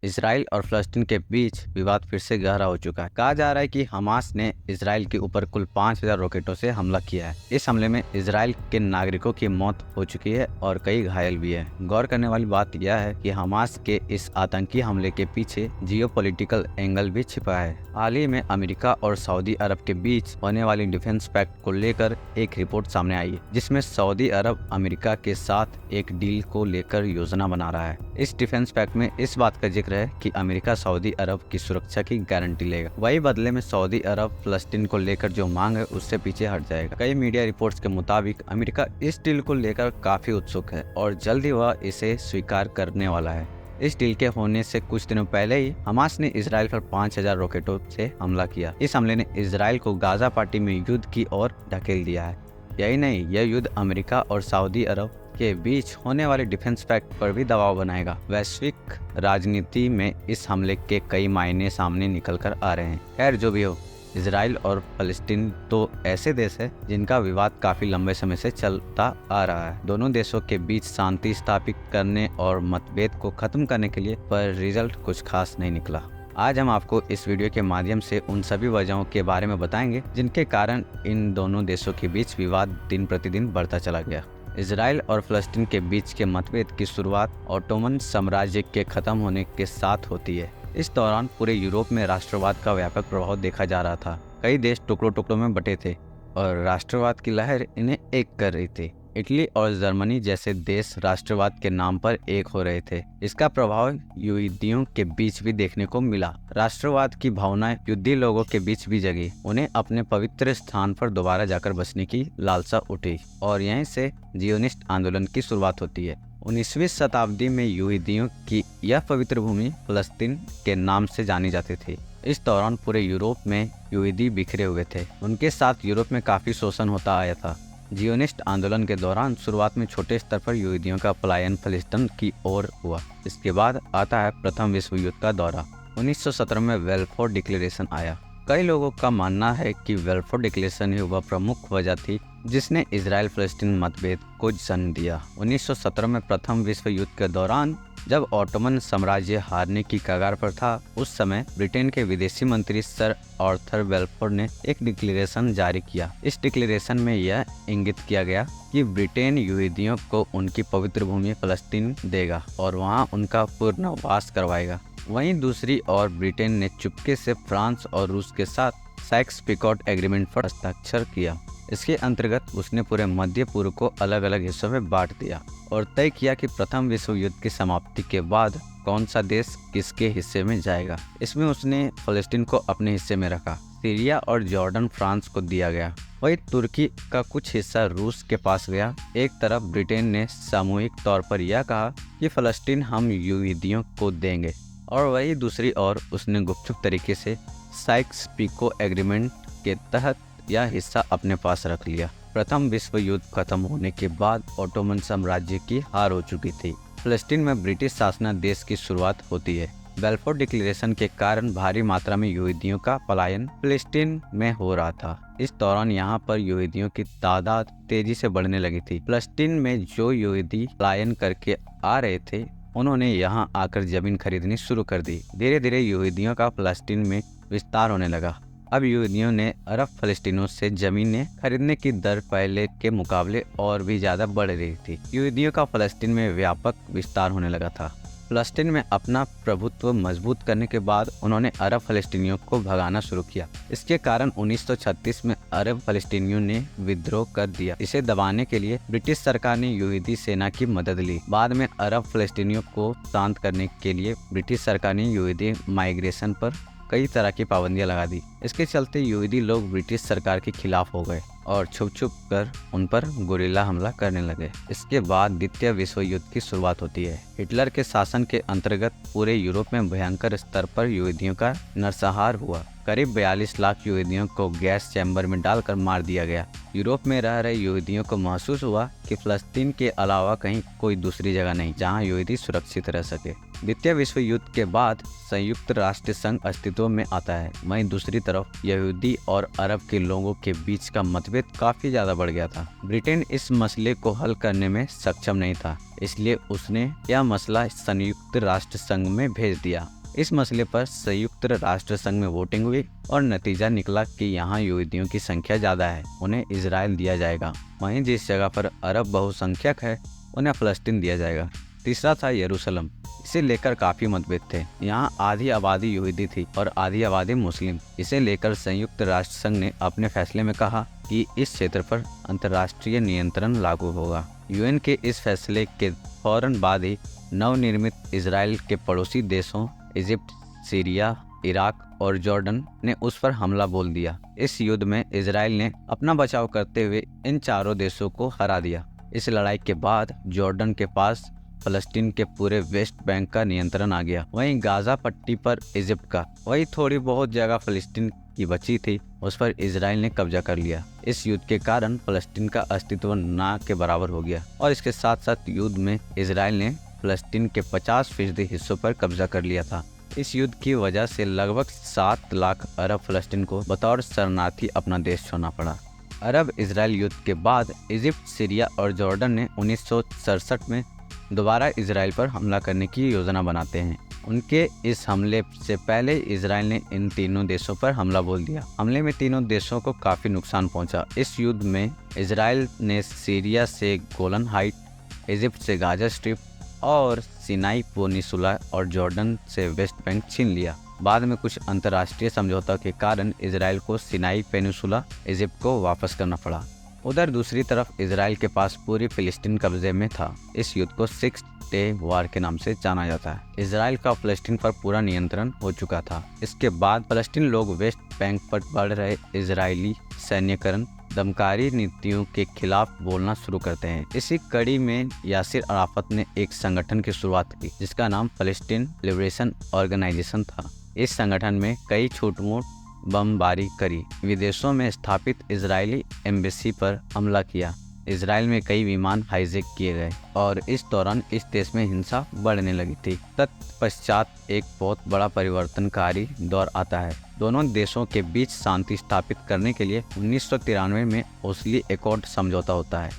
Israel और फ़लस्तीन के बीच विवाद फिर से गहरा हो चुका है। कहा जा रहा है कि हमास ने इसराइल के ऊपर कुल 5,000 रॉकेटों से हमला किया है। इस हमले में इसराइल के नागरिकों की मौत हो चुकी है और कई घायल भी हैं। गौर करने वाली बात यह है कि हमास के इस आतंकी हमले के पीछे जियोपॉलिटिकल एंगल भी छिपा है। हाल ही में अमेरिका और सऊदी अरब के बीच होने वाली डिफेंस पैक्ट को लेकर एक रिपोर्ट सामने आई है, जिसमें सऊदी अरब अमेरिका के साथ एक डील को लेकर योजना बना रहा है। इस डिफेंस पैक्ट में इस बात का जिक्र है कि अमेरिका सऊदी अरब की सुरक्षा की गारंटी लेगा, वही बदले में सऊदी अरब फ़लस्तीन को लेकर जो मांग है उससे पीछे हट जाएगा। कई मीडिया रिपोर्ट्स के मुताबिक अमेरिका इस डील को लेकर काफी उत्सुक है और जल्द ही वह इसे स्वीकार करने वाला है। इस डील के होने से कुछ दिनों पहले ही हमास ने इसराइल पर 5,000 रॉकेटों से हमला किया। इस हमले ने इसराइल को गाजा पट्टी में युद्ध की ओर ढकेल दिया है। यही नहीं, यह युद्ध अमेरिका और सऊदी अरब के बीच होने वाले डिफेंस पैक्ट पर भी दबाव बनाएगा। वैश्विक राजनीति में इस हमले के कई मायने सामने निकल कर आ रहे हैं। खैर, जो भी हो, इसराइल और फ़लस्तीन तो ऐसे देश है जिनका विवाद काफी लंबे समय से चलता आ रहा है। दोनों देशों के बीच शांति स्थापित करने और मतभेद को खत्म करने के लिए पर रिजल्ट कुछ खास नहीं निकला। आज हम आपको इस वीडियो के माध्यम से उन सभी वजहों के बारे में बताएंगे जिनके कारण इन दोनों देशों के बीच विवाद दिन प्रतिदिन बढ़ता चला गया। इसराइल और फ़लस्तीन के बीच के मतभेद की शुरुआत ओटोमन साम्राज्य के खत्म होने के साथ होती है। इस दौरान पूरे यूरोप में राष्ट्रवाद का व्यापक प्रभाव देखा जा रहा था। कई देश टुकड़ों टुकड़ों में बटे थे और राष्ट्रवाद की लहर इन्हें एक कर रही थी। इटली और जर्मनी जैसे देश राष्ट्रवाद के नाम पर एक हो रहे थे। इसका प्रभाव यहूदियों के बीच भी देखने को मिला। राष्ट्रवाद की भावनाएं यहूदी लोगों के बीच भी जगी। उन्हें अपने पवित्र स्थान पर दोबारा जाकर बसने की लालसा उठी और यहीं से जियोनिस्ट आंदोलन की शुरुआत होती है। 19वीं शताब्दी में यहूदियों की यह पवित्र भूमि फ़लस्तीन के नाम से जानी जाती थी। इस दौरान पूरे यूरोप में यहूदी बिखरे हुए थे। उनके साथ यूरोप में काफी शोषण होता आया था। जियोनिस्ट आंदोलन के दौरान शुरुआत में छोटे स्तर पर यहूदियों का पलायन फ़लस्तीन की ओर हुआ। इसके बाद आता है प्रथम विश्व युद्ध का दौरा। 1917 में बेल्फोर डिक्लेरेशन आया। कई लोगों का मानना है कि बेल्फोर डिक्लेरेशन ही वह प्रमुख वजह थी जिसने इसराइल फ़लस्तीन मतभेद को जन्म दिया। 1917 में प्रथम विश्व युद्ध के दौरान जब ओटोमन साम्राज्य हारने की कगार पर था, उस समय ब्रिटेन के विदेशी मंत्री सर आर्थर बेल्फोर ने एक डिक्लेरेशन जारी किया। इस डिक्लेरेशन में यह इंगित किया गया कि ब्रिटेन यहूदियों को उनकी पवित्र भूमि फ़लस्तीन देगा और वहां उनका पुनर्वास करवाएगा। वहीं दूसरी ओर ब्रिटेन ने चुपके से फ्रांस और रूस के साथ साइक्स-पिकोट एग्रीमेंट पर हस्ताक्षर किया। इसके अंतर्गत उसने पूरे मध्य पूर्व को अलग अलग हिस्सों में बांट दिया और तय किया कि प्रथम विश्व युद्ध की समाप्ति के बाद कौन सा देश किसके हिस्से में जाएगा। इसमें उसने फ़लस्तीन को अपने हिस्से में रखा। सीरिया और जॉर्डन फ्रांस को दिया गया। वही तुर्की का कुछ हिस्सा रूस के पास गया। एक तरफ ब्रिटेन ने सामूहिक तौर पर यह कहा कि फ़लस्तीन हम यहूदियों को देंगे और वही दूसरी ओर उसने गुपचुप तरीके से साइक्स-पिको एग्रीमेंट के तहत यह हिस्सा अपने पास रख लिया। प्रथम विश्व युद्ध खत्म होने के बाद ओटोमन साम्राज्य की हार हो चुकी थी। फ़लस्तीन में ब्रिटिश शासनादेश की शुरुआत होती है। बेल्फोर डिक्लेरेशन के कारण भारी मात्रा में यहूदियों का पलायन फ़लस्तीन में हो रहा था। इस दौरान यहाँ पर यहूदियों की तादाद तेजी से बढ़ने लगी थी। फ़लस्तीन में जो यहूदी पलायन करके आ रहे थे, उन्होंने यहाँ आकर जमीन खरीदनी शुरू कर दी। धीरे धीरे यहूदियों का फ़लस्तीन में विस्तार होने लगा। अब यहूदियों ने अरब फ़लस्तीनियों से जमीनें खरीदने की दर पहले के मुकाबले और भी ज़्यादा बढ़ रही थी। यहूदियों का फ़लस्तीन में व्यापक विस्तार होने लगा था। फ़लस्तीन में अपना प्रभुत्व मजबूत करने के बाद उन्होंने अरब फ़लस्तीनियों को भगाना शुरू किया। इसके कारण 1936 में अरब फ़लस्तीनियों ने विद्रोह कर दिया। इसे दबाने के लिए ब्रिटिश सरकार ने यहूदी सेना की मदद ली। बाद में अरब फ़लस्तीनियों को शांत करने के लिए ब्रिटिश सरकार ने यहूदी माइग्रेशन पर कई तरह की पाबंदियां लगा दी। इसके चलते यहूदी लोग ब्रिटिश सरकार के खिलाफ हो गए और छुप छुप कर उन पर गुरिल्ला हमला करने लगे। इसके बाद द्वितीय विश्व युद्ध की शुरुआत होती है। हिटलर के शासन के अंतर्गत पूरे यूरोप में भयंकर स्तर पर यहूदियों का नरसंहार हुआ। करीब 42 लाख यहूदियों को गैस चैम्बर में डालकर मार दिया गया। यूरोप में रह रहे यहूदियों को महसूस हुआ कि फ़लस्तीन के अलावा कहीं कोई दूसरी जगह नहीं जहां यहूदी सुरक्षित रह सके। द्वितीय विश्व युद्ध के बाद संयुक्त राष्ट्र संघ अस्तित्व में आता है। वहीं दूसरी तरफ यहूदी और अरब के लोगों के बीच का मतभेद काफी ज्यादा बढ़ गया था। ब्रिटेन इस मसले को हल करने में सक्षम नहीं था, इसलिए उसने यह मसला संयुक्त राष्ट्र संघ में भेज दिया। इस मसले पर संयुक्त राष्ट्र संघ में वोटिंग हुई और नतीजा निकला कि यहाँ यहूदियों की संख्या ज्यादा है, उन्हें इजराइल दिया जाएगा। वहीं जिस जगह पर अरब बहुसंख्यक है उन्हें फलस्तीन दिया जाएगा। तीसरा था यरूशलेम। इसे लेकर काफी मतभेद थे। यहाँ आधी आबादी यहूदी थी और आधी आबादी मुस्लिम। इसे लेकर संयुक्त राष्ट्र संघ ने अपने फैसले में कहा कि इस क्षेत्र पर अंतर्राष्ट्रीय नियंत्रण लागू होगा। यूएन के इस फैसले के फौरन बाद ही नवनिर्मित इजराइल के पड़ोसी देशों इजिप्ट, सीरिया, इराक और जॉर्डन ने उस पर हमला बोल दिया। इस युद्ध में इजराइल ने अपना बचाव करते हुए इन चारों देशों को हरा दिया। इस लड़ाई के बाद जॉर्डन के पास फलस्तीन के पूरे वेस्ट बैंक का नियंत्रण आ गया। वहीं गाजा पट्टी पर इजिप्ट का, वही थोड़ी बहुत जगह फलस्तीन की बची थी उस पर इजराइल ने कब्जा कर लिया। इस युद्ध के कारण फलस्तीन का अस्तित्व ना के बराबर हो गया और इसके साथ साथ युद्ध में इजराइल ने फलस्तीन के 50% हिस्सों पर कब्जा कर लिया था। इस युद्ध की वजह से लगभग 7 लाख अरब फलस्तीन को बतौर शरणार्थी अपना देश छोड़ना पड़ा। अरब इजराइल युद्ध के बाद इजिप्ट, सीरिया और जॉर्डन ने 1967 में दोबारा इजराइल पर हमला करने की योजना बनाते हैं। उनके इस हमले से पहले इजराइल ने इन तीनों देशों पर हमला बोल दिया। हमले में तीनों देशों को काफी नुकसान पहुंचा। इस युद्ध में इजराइल ने सीरिया से गोलन हाइट, इजिप्ट से गाजा स्ट्रिप और सिनाई पेनिनसुला और जॉर्डन से वेस्ट बैंक छीन लिया। बाद में कुछ अंतर्राष्ट्रीय समझौता के कारण इजराइल को सिनाई पेनिनसुला इजिप्ट को वापस करना पड़ा। उधर दूसरी तरफ इजराइल के पास पूरी फिलिस्तीन कब्जे में था। इस युद्ध को 6 डे वॉर के नाम से जाना जाता है। इजराइल का फिलिस्तीन पर पूरा नियंत्रण हो चुका था। इसके बाद फिलिस्तीन लोग वेस्ट बैंक पर बढ़ रहे इजरायली सैन्यकरण दमकारी नीतियों के खिलाफ बोलना शुरू करते हैं। इसी कड़ी में यासिर अराफत ने एक संगठन की शुरुआत की जिसका नाम फिलिस्तीन लिबरेशन ऑर्गेनाइजेशन था। इस संगठन में कई छोट-मोट बमबारी करी, विदेशों में स्थापित इजरायली एम्बेसी पर हमला किया, इजराइल में कई विमान हाईजैक किए गए और इस दौरान इस देश में हिंसा बढ़ने लगी थी। तत्पश्चात एक बहुत बड़ा परिवर्तनकारी दौर आता है। दोनों देशों के बीच शांति स्थापित करने के लिए 1993 में ओस्लो एकॉर्ड समझौता होता है।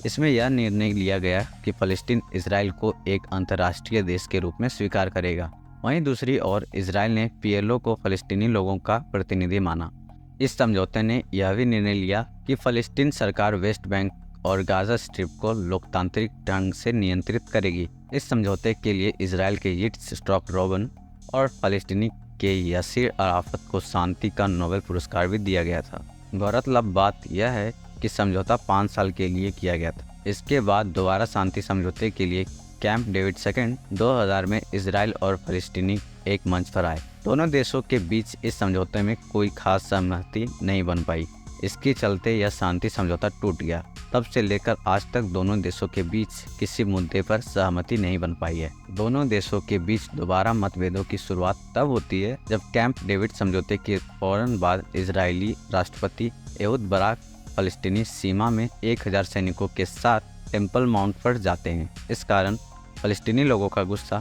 इसमें यह निर्णय लिया गया कि फिलिस्तीन इजराइल को एक अंतर्राष्ट्रीय देश के रूप में स्वीकार करेगा। वहीं दूसरी ओर इजराइल ने पीएलओ को फिलिस्तीनी लोगों का प्रतिनिधि माना। इस समझौते ने यह भी निर्णय लिया कि फिलिस्तीन सरकार वेस्ट बैंक और गाजा स्ट्रिप को लोकतांत्रिक ढंग से नियंत्रित करेगी। इस समझौते के लिए इजराइल के यित्जराक रबिन और फिलिस्तीनी के यासिर अराफत को शांति का नोबेल पुरस्कार भी दिया गया था। गौरतलब बात यह है कि समझौता 5 साल के लिए किया गया था। इसके बाद दोबारा शांति समझौते के लिए कैंप डेविड II 2000 में इजराइल और फिलिस्तीनी एक मंच पर आए। दोनों देशों के बीच इस समझौते में कोई खास सहमति नहीं बन पाई। इसके चलते यह शांति समझौता टूट गया। तब से लेकर आज तक दोनों देशों के बीच किसी मुद्दे पर सहमति नहीं बन पाई है। दोनों देशों के बीच दोबारा मतभेदों की शुरुआत तब होती है जब कैंप डेविड समझौते के फौरन बाद इजरायली राष्ट्रपति एहूद बाराक फलस्तीनी सीमा में 1000 सैनिकों के साथ टेम्पल माउंट पर जाते हैं। इस कारण फलस्तीनी लोगों का गुस्सा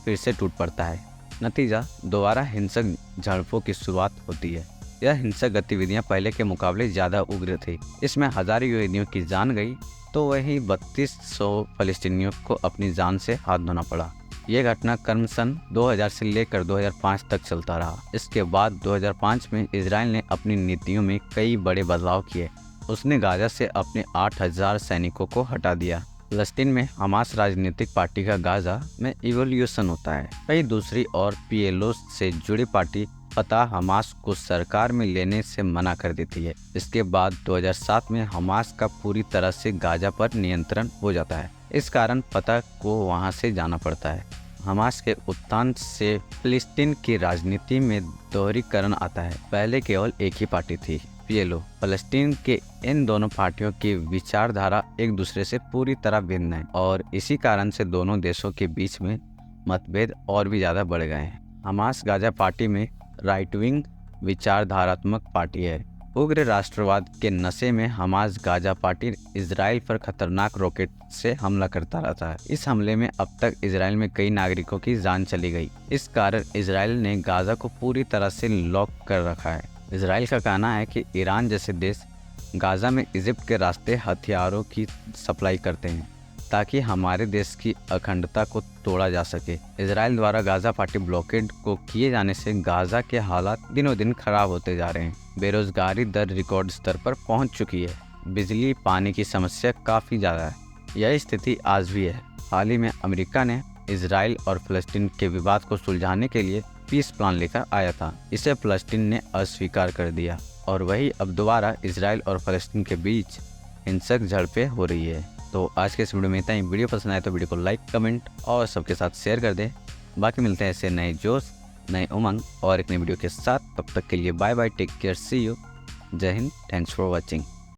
फिर से टूट पड़ता है। नतीजा दोबारा हिंसक झड़पों की शुरुआत होती है। यह हिंसक गतिविधियां पहले के मुकाबले ज़्यादा उग्र थी। इसमें हजारों यहूदियों की जान गई तो वहीं 3200 फलस्तीनियों को अपनी जान से हाथ धोना पड़ा। यह घटनाक्रम सन 2000 से लेकर 2005 तक चलता रहा। इसके बाद 2005 में इजराइल ने अपनी नीतियों में कई बड़े बदलाव किए। उसने गाजा से अपने 8000 सैनिकों को हटा दिया। फिलिस्तीन में हमास राजनीतिक पार्टी का गाजा में इवोल्यूशन होता है। कई दूसरी और पीएलओ से जुड़ी पार्टी फतह हमास को सरकार में लेने से मना कर देती है। इसके बाद 2007 में हमास का पूरी तरह से गाजा पर नियंत्रण हो जाता है। इस कारण फतह को वहां से जाना पड़ता है। हमास के उत्थान से फिलिस्तीन की राजनीति में दोहरीकरण आता है। पहले केवल एक ही पार्टी थी, पीएलओ। फिलिस्तीन के इन दोनों पार्टियों की विचारधारा एक दूसरे से पूरी तरह भिन्न है और इसी कारण से दोनों देशों के बीच में मतभेद और भी ज़्यादा बढ़ गए हैं। हमास गाजा पार्टी में राइट विंग विचारधारात्मक पार्टी है। उग्र राष्ट्रवाद के नशे में हमास गाजा पार्टी इजराइल पर खतरनाक रॉकेट से हमला करता रहता है। इस हमले में अब तक इजराइल में कई नागरिकों की जान चली गई। इस कारण इजराइल ने गाजा को पूरी तरह से लॉक कर रखा है। इजराइल का कहना है कि ईरान जैसे देश गाजा में इजिप्ट के रास्ते हथियारों की सप्लाई करते हैं ताकि हमारे देश की अखंडता को तोड़ा जा सके। इजराइल द्वारा गाजा पार्टी ब्लॉकेड को किए जाने से गाजा के हालात दिनों दिन खराब होते जा रहे हैं। बेरोजगारी दर रिकॉर्ड स्तर पर पहुंच चुकी है। बिजली पानी की समस्या काफ़ी ज़्यादा है। यह स्थिति आज भी है। हाल ही में अमेरिका ने इजराइल और फ़लस्तीन के विवाद को सुलझाने के लिए पीस प्लान लेकर आया था। इसे फ़लस्तीन ने अस्वीकार कर दिया और वही अब दोबारा इजराइल और फ़लस्तीन के बीच हिंसक झड़पें हो रही है। तो आज के इस वीडियो में इतना ही। वीडियो पसंद आए तो वीडियो को लाइक, कमेंट और सबके साथ शेयर कर दें। बाकी मिलते हैं ऐसे नए जोश, नए उमंग और एक नई वीडियो के साथ। तब तक के लिए bye bye, take care, see you, जय हिंद, थैंक्स फॉर वॉचिंग।